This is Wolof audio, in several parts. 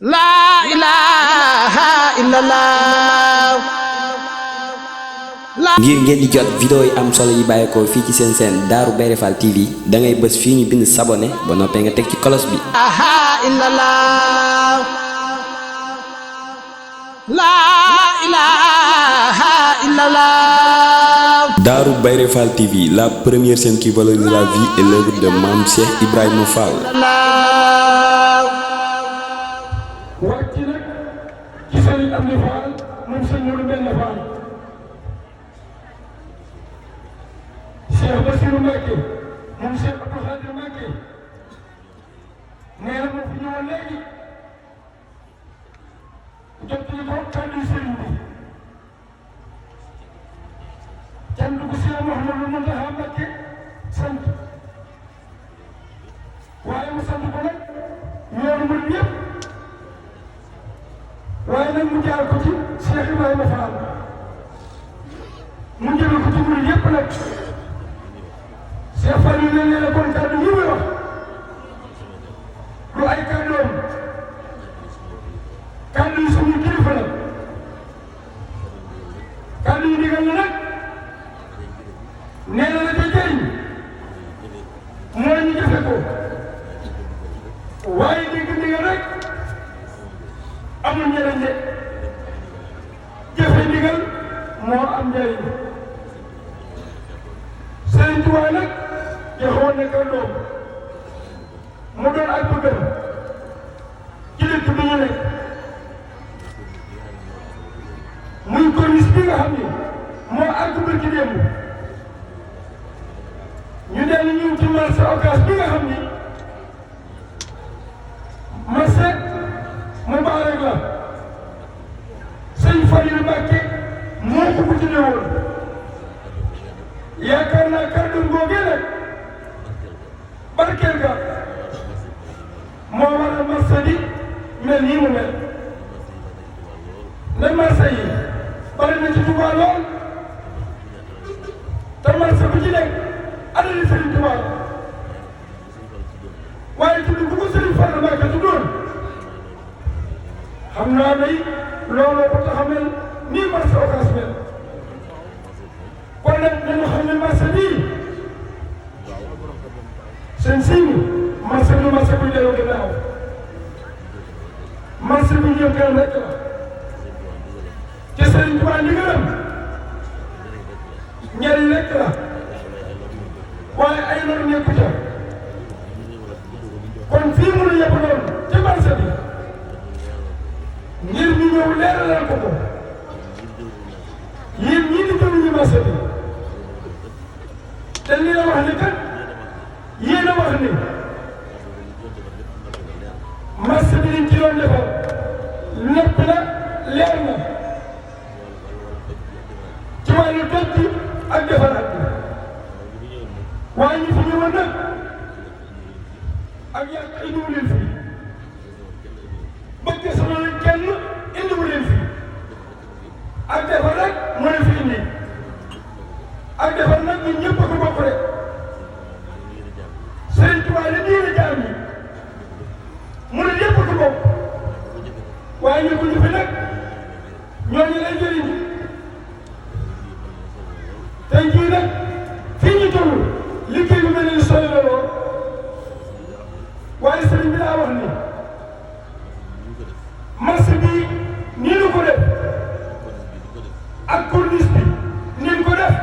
laa ilaaha illallah. ngir ngeen di jot vidéo yi am solo yi bàyyeekoo fii ci seen chaîne Darou Bairé Fall TV da ngay bës fii ñu bind s'abonner ba noppee nga teg ci cloche bi. Darou Bairé Fall TV, la première chaîne qui valorise la vie et l'œuvre de Mame Cheikh Ibrahima Fall. wàcc nag ci Serigne Amdi Fall moom sëñ Modou Mbène Fall Cheikh Bassirou Mbacké moom Cheikh Abdou Khadir Mbacké nee na moo fi ñëwoon léegi jot ñu ko kàddu Serigne bi cant ko Cheikh Mouhamadou Mountakha Mbacké sant waaye mu sant ko nag yoonu murid yëpp waaye nag mu jaar ko ci Cheikh Ibrahima Fall mu jëlee ko ci murid yëpp nag Cheikh Fall yi nee na kon kàddu yi muy wax lu ay kàddoom kàddu yi suñu kilifa la kàddu yi digal na nag nee na la ca jëriñ mooy ñu jëfe ko waaye dégg ndigal rek amul njëriñ de jëfe ndigal moo am njëriñ Sëriñ Tuubaa nag joxoon na kàddoom mu doon ak bëggam ci dëkk bi ñu nekk muy corniche bi nga xam ni moo àgg barki démb ñu dellu ñëw ci marché Ocass bi nga xam ni marché mu baax la sëñ Falilu Mbàkke moo ko ko tuddee woon yaakaar naa kàddu googee nag barkeel ga moo waral marché bi mel nii mu mel ne marché yi bari na ci Tuubaa lool te marché bu ci nekk adali Sëriñ Tuubaa waaye tudd bu ko Sëriñ Fallu Mbàkke tuddoon xam naa day looloo ko tax a mel nii marché Ocass mel kon nag dañu xam ne marché bii seen signe marché bi marché buy delloo ginnaaw marché bu jëm kanam rek la te Sëriñ Tuubaa ndigalam njëriñ rek la waaye ay lor nekku ca kon fii mu ne yëpp noonu ci marché bi ngir ñu ñëw leeralal ko ko yéen ñii di jëluñu marché bi te li la wax ni kat yéen a wax ni marché bi liñ ci doon defar lépp la leer na ci wàllu toj bi ak defaraat bi waaye ñu fi ñëwoon nag ak yàq indiwu leen fi bëgg sama leen kenn indiwu leen fi ak defar rek moo leen fi indi ak defar nag ñun ñëpp a ko bokk rek Sëriñ Tuubaa la diine jaam yi mu ne ñëpp a ko bokk waaye ñu ko jëfe nag ñooñu lay jëriñ tey jii nag fii ñu toll liggéey bi mel ni sori la lool waaye sëriñ bi daa wax ni marché bi nii nu ko def ak corniche bi nii nu ko def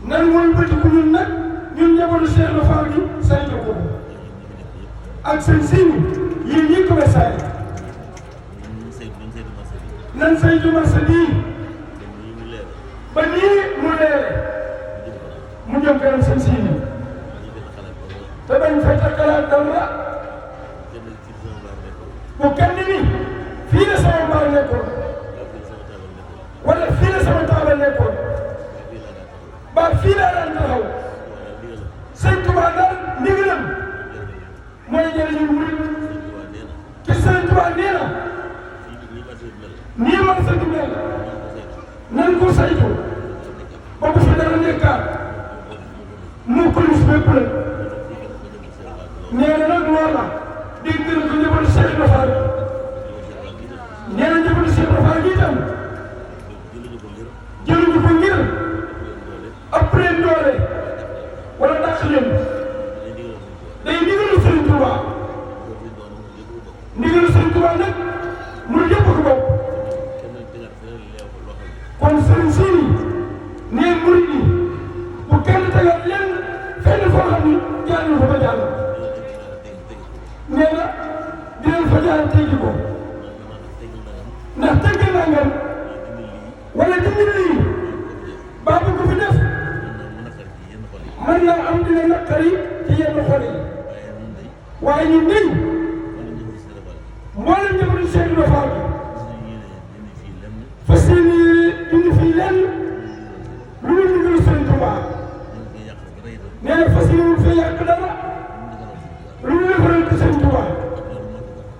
nan mooy bëti ku ñun nag ñun njabootu Cheikh la Fall gi saytu ko ak seen signe yéen ñi commerçant yi nan saytu marché bii ba nii mu leere mu jëm kanam seen signe te bañ fay takkalaat dara bu kenn ni fii la sama mbaar nekkoon wala fii la sama taabal nekkoon ba fii laa daan taxaw Sëñ Tuubaa daal ndigalam mooy njëriñu murid te Sëñ Tuubaa nee na nii man sa mel nan ko saytu ba bu fi dara nekkaat mu ko lis bépp la nee na nag loola dégg na ko njëbal Cheikh ndigalu Sëriñ Tuubaa nag murid yëpp ko bokk kon sëriñ si nee murid yi bu kenn tegal lenn fenn foo xam ni jaar na fa ba jàll nee na dinañ fa jaar teggi ko ndax teggi nangam wala dindi lii baa bu ko fi def mën naa am dina naqari ci yenn xol yi waaye ñun day mboolem njabootu Cheikh Ibra Fall fas yéene indi fii lenn lu dul ndigalu Sëriñ Tuubaa nee na fas yéene fee yàq dara lu ñu defaral ko Sëriñ Tuubaa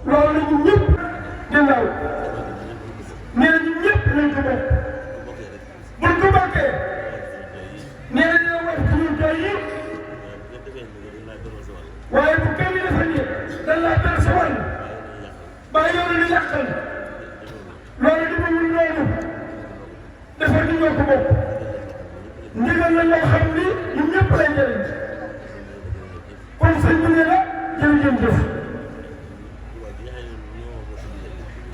loolu la ñun ñëpp ginnaaw nee na ñun ñëpp nañ ko bokk buñ ko bokkee nee na dina wax ci ñun tey yi waaye bu kenn defee nii dañ laa dal sa wàll ba yow la ñu yàqal loolu di bëgg loolu defar ni ñoo ko bokk ndigal la ñoo xam ni ñun ñëpp lay njëriñ kon sëñ bi ne la jërëjëf jëf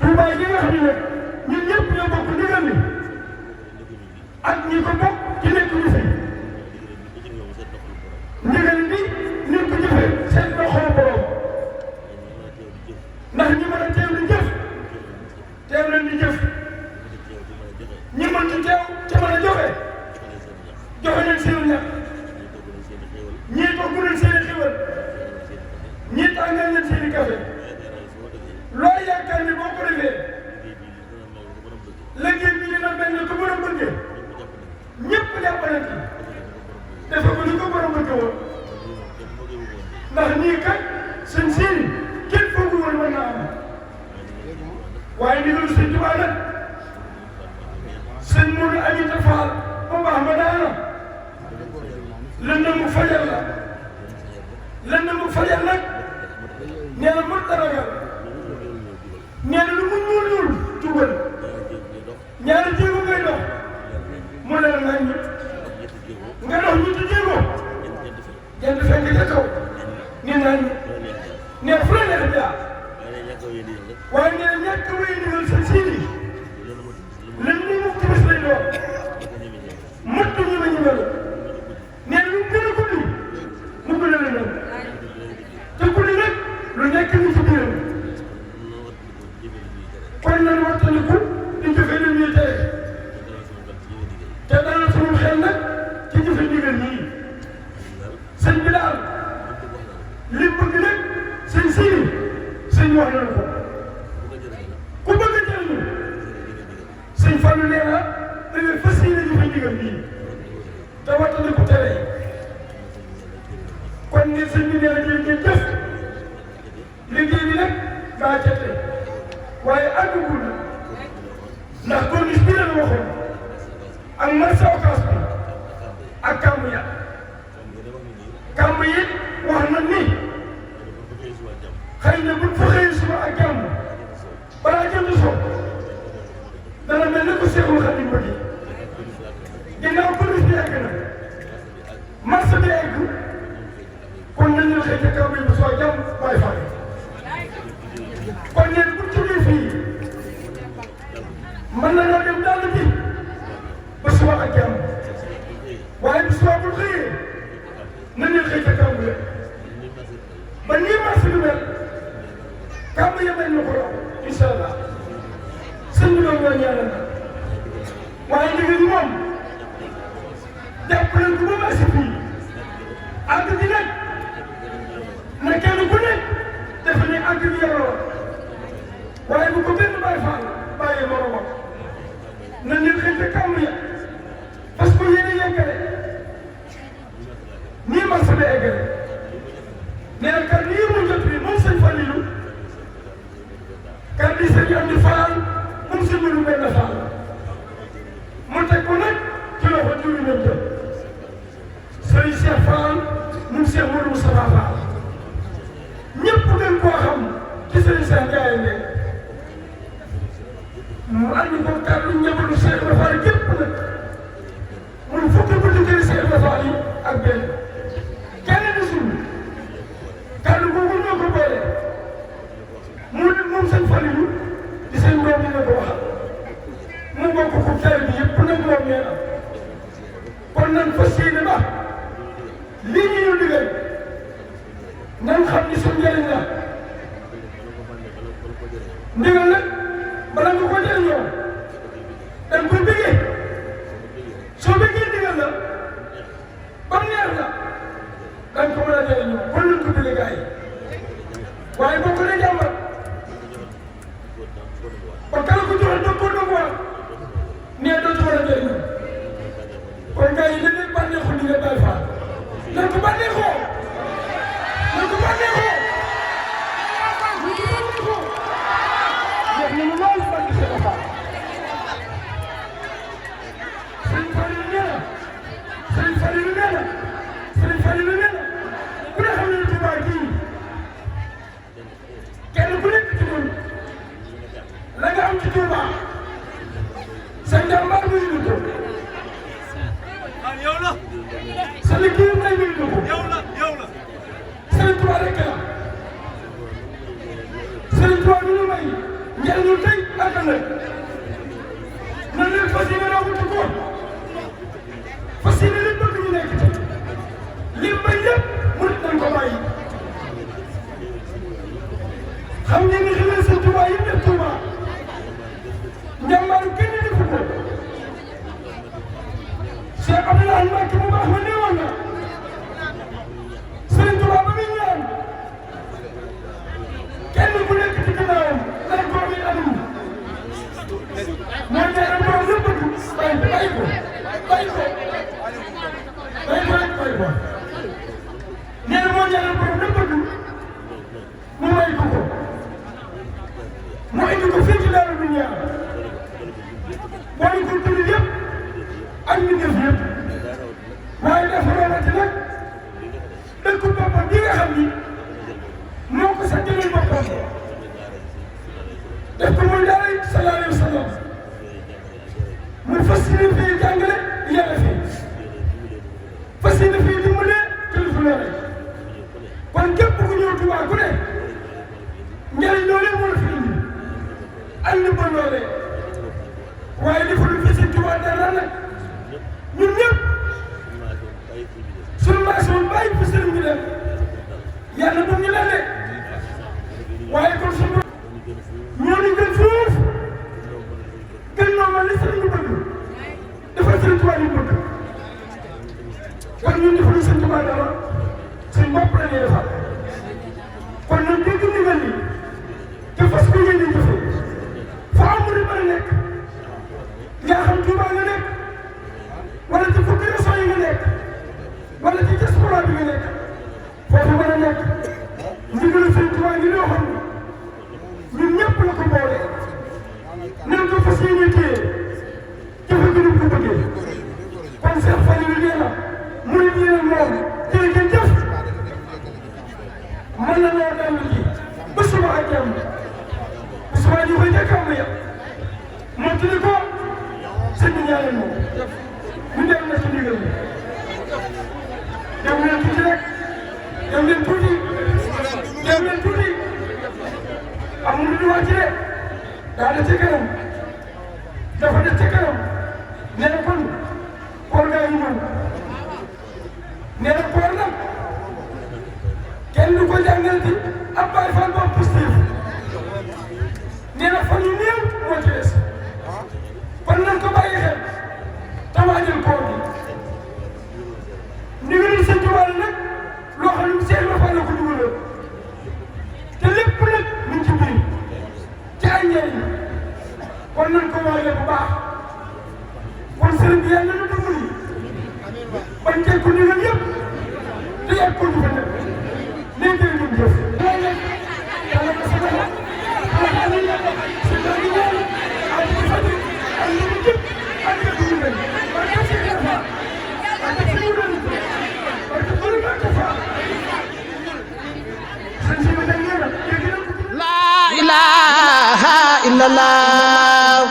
Touba gi nga xam ne nag ñun ñëpp ñoo bokk ndigal ni ak ñi ko bokk ci nekk ñu fi ndigal bi ni ko jëfee seen doxal borom ndax ñi mën a teew di jëf teew leen di jëf ñi mën ci teew te mën a joxe joxe leen seen ñax ñii togg leen seen i xiwal ñii tàngal leen seen i café loo yaakaar ni boo ko defee liggéey bi dina mel ne ko mën a bëggee ñëpp jàppalante dafa ko ni ko mën a bëggee woon ndax nii kat sëñ Sidi kenn foogu woon mën naa am waaye ndigalu Sëñ Tuubaa nag sëñ Modou Aminta Fall mu baax ma daana lëndëm mu fajal la lëndëm mu fajal nag nee na mën dara ragal nee na lu mu ñuul ñuul jubal ñaari jéego ngay dox mu leer nañ nga dox ñetti jéego jant fekk ca kaw ni nañ nee fu la neex jaar waaye nee na ñàkk a wéy ndigal sa Sidi lan ni mu timis lay doon mëtt ñu ma ñu mel nee na lu gën a guddi mu gën a lëndëm te guddi nag lu nekk ni ci biiram kon nan waxtaaniku di jëfe li ñuy tere te dalal suñu xel nag ci jëfe ndigal nii sëñ bi daal li bëgg nag sëñ Sidi sëñ wax nañu ko ku bëgg a jëriñu sëñ Fallou nee na da ngay fas yéene jëfe ndigal nii te waxtaaniku tere yi kon ni sëñ bi nee na jëf liggéey bi nag daa jete waaye àggagul na ndax corniche bi leen waxoon ak marché Ocass bi ak kàmb ya kàmb yi wax na ni xëy na buñ fa xëyee suba ak jàmm balaa jënd soo dana mel ne ko Seexul Xadiim bëgg ginnaaw corniche bi egg na marché bi egg kon nañ leen xëy ca kàmb yi bu soo jàmm bàyyi fa kon ñeen bu jógee fii mën nañoo dem dàll bi ba suba ak jàmm waaye bu suba bul xëyee nañ leen xëy ca kàmb ya ba nii marché bi mel kàmb ya mel na ko raw incha allah sëñ bi doon ñoo ñaanal na waaye ndigal yi moom jàpp leen ko ba marché fii àgg bi nag na kenn ku nekk defe ne àgg bi yaroo waaye bu ko benn bàyyi faal bàyyi moromam na nit xëy ca kàmb ya parce que yéen a yeggale nii marché bi eggale nee na kàddu yi mu jot bi moom sëñ Falilou kàddu yi sëñ Amdi Fall moom sëñ Modou Mbenda Fall mu teg ko nag ci loxo juri nañ jël sëñ Cheikh Fall moom Cheikh Modou Moustapha Fall ñëpp gën koo xam ci sëñ Cheikh Ndiaye ngeen mu andi ko kàddu njabootu Cheikh Ibra Fall gépp nag muy fukki buntu kër Cheikh Ibra Fall yi ak benn kenn du suñu kàddu googu ñoo ko boole mu sëñ Falilou di seen doom dina ko waxal mu bokk ko teel bi yëpp nag moom nee na kon nan fas yéene ba lii ñu digal nan xam ni suñu njëriñ la ndigal nag bala nga ko jëriñoo da nga koy bëggee soo bëggee ndigal la ba mu neex la da nga ko mën a jëriñoo kon nañ ko bëggee gars yi waaye boo ko dee jàmbat ba kala ko joxe doo ko doguwaat nee dootu mën a jëriñoo kon gars yi dañ leen bànneexu ndigal Baye Fall nañ ko bànneexoo nañ ko bànneexoo nañ ko bànneexoo def nañu loolu barke Cheikh Fall Serigne Falilou nee na Serigne Falilou nee na Serigne Falilou nee na ku ne xam ne Touba gii kenn ku nekk ci ñun la nga am ci Touba sa njàmbaar muy ñu ko sa liggéey may muy ñu ko Serigne Touba rek la Serigne Touba bi ñu may njëriñu tey ak ëllëg na leen fas yéene rawatu ko fas yéene leen bëgg ñu nekk ci li may yëpp mënut nañ ko bàyyi xam ngeen ni xëy na sëñ Touba yëpp def Touba njàmbaaru kenn defu ko Cheikh Abdoulaye Mbacké bu baax ma néewoon na Sëriñ Touba ba muy ñaan kenn ku nekk ci gannaawam lan ko muy anam mooy ñaanal borom lépp bëgg bàyyi ko nee na moo ñaanal borom lépp bëgg mu may ko mu indi ko fii ci Daaru Dunya boole ko jullit yëpp ak mbindeef yëpp waaye dafa rawati nag dëkku boppam bi nga xam ni moo ko sa jëlal boppam def ko muy daara sallallahu alayhi wa sallam mu fas yéene fii jàngale yàlla fii fas yéene fii dimbale kilifa la rek kon képp ku ñëw Touba ku ne njëriñ loolee moo la fi indi ànd ba loolee waaye defalu fi Sëñ Touba dara nag ñun ñëpp sunu maasoo bàyyi fi sëriñ bi dem yàlla moom ñu la de waaye kon sunu ñoo ñu gën foofu gën ñoo ma li sëriñ bi bëgg defal Sëriñ Touba ñu bëgg kon ñun defalu Sëñ Touba dara suñ bopp la ñuy defal kon ñun dégg ndigal li te fas ko ngeen di jëfee fu amul mën a nekk yaa xam Touba nga nekk wala ci fukki région yi nga nekk wala ci diaspora bi nga nekk foofu mën a nekk ndigalu Sëñ Touba ngi loo xam ne ñun ñëpp la ko boole nañ ko fas yéene téye jëfe gi ñu ko bëggee kon Cheikh Falilou nee na muy ñëwee moom jërë ngeen jëf mën na loo dellu ji ba suba ak jàmm ba suba ñu koy jëkkam ya moo tudd ko sëñ bi ñaanal moom ñu dem na ci ndigal bi dem leen tuuti rek dem leen tuuti amul lu ñu wàcc de daa def ci kanam dafa def ci kanam nee na kon koor gaa ngi ñëw nee na koor nag kenn du ko jàngal di ab Baay Faal ba positif nee na fan yu néew moo ci des kon nañ ko bàyyi xel te waajal koor gi ndigalul Sëñ Tuubaa nag loo xam ne seen la fa la ko dugaloon te lépp nag ñu ngi ci biir ci ay njëriñ kon nañ ko waajal bu baax kon sëriñ bi yàlla na dimbali bañ jël ko ndigal yëpp te yàgg ko dugal nag léegi tey ñu jëf. yàlla na sa loxo xale yi si ndaw yi ñëw ak ci fàttali ak li mu jëpp ak yëpp ñu leen parce que c'est la fa parce que c'est lu leen parce que bëri na ko fa sëñ si ma dem nee na dégg na ko. La ilaha illallah.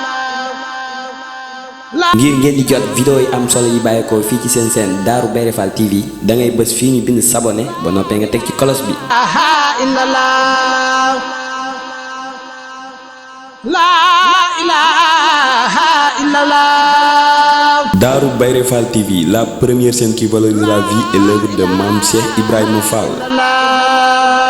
ngir ngeen di jot vidéo yi am solo yi bàyyeekoo fii ci seen chaîne Darou Bairé Fall TV da ngay bës fii ñu bind s'abonner ba noppee nga teg ci cloche bi. Darou Bairé Fall TV, la première chaîne qui valorise la vie et l'œuvre de Mame Cheikh Ibrahima Fall.